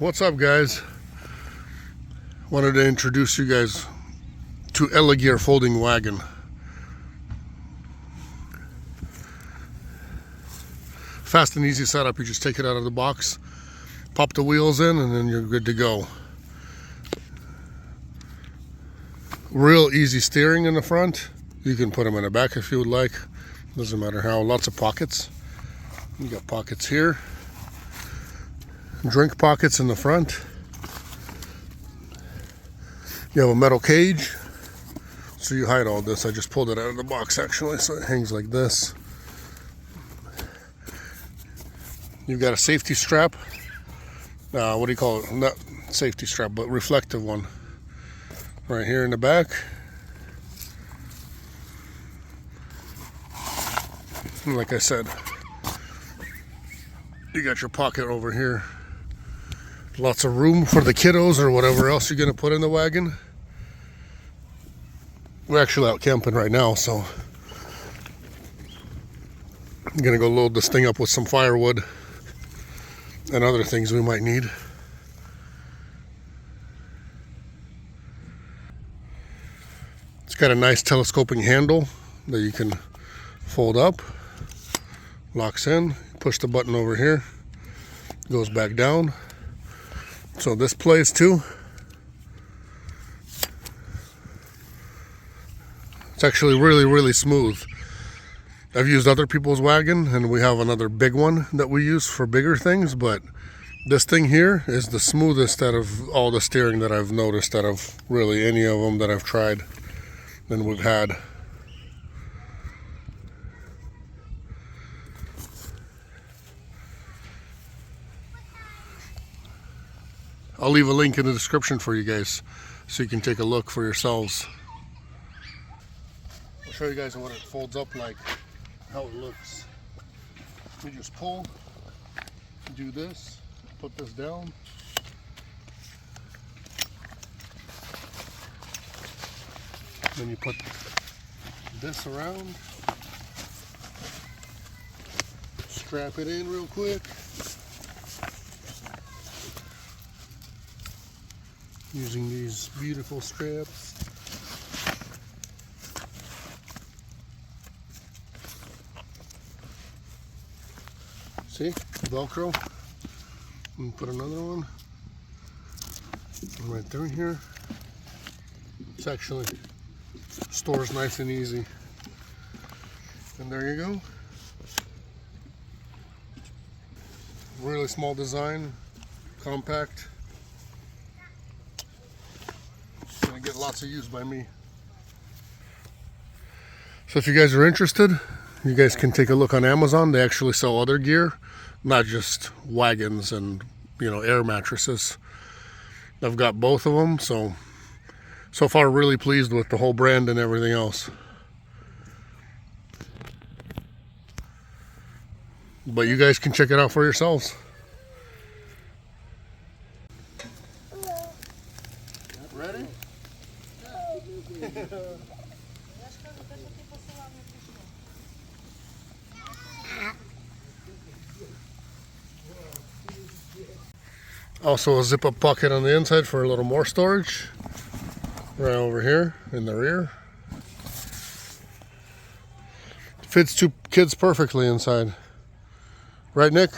What's up, guys? Wanted to introduce you guys to elegear folding wagon. Fast and easy setup. You just take it out of the box, pop the wheels in, and then you're good to go. Real easy steering in the front. You can put them in the back if you would like. Doesn't matter how. Lots of pockets. You got pockets here. Drink pockets in the front. You have a metal cage, so you hide all this. I just pulled it out of the box actually, so it hangs like this. You've got a safety strap. What do you call it? Not safety strap, but reflective one. Right here in the back. And like I said, you got your pocket over here. Lots of room for the kiddos or whatever else you're going to put in the wagon. We're actually out camping right now, so I'm going to go load this thing up with some firewood and other things we might need. It's got a nice telescoping handle that you can fold up, locks in, push the button over here, goes back down. So this plays too. It's actually really smooth. I've used other people's wagon, and we have another big one that we use for bigger things, but this thing here is the smoothest out of all the steering that I've noticed, out of really any of them that I've tried and we've had. I'll leave a link in the description for you guys so you can take a look for yourselves. I'll show you guys what it folds up like, how it looks. You just pull, do this, put this down. Then you put this around, strap it in real quick. Using these beautiful straps. See, Velcro. And put another one right through here. It's actually stores nice and easy. And there you go. Really small design, compact. Get lots of use by me. So if you guys are interested, you guys can take a look on Amazon. They actually sell other gear, not just wagons and air mattresses. I've got both of them, so far really pleased with the whole brand and everything else. But you guys can check it out for yourselves. Ready? Also a zip-up pocket on the inside for a little more storage. Right over here in the rear. Fits two kids perfectly inside. Right, Nick?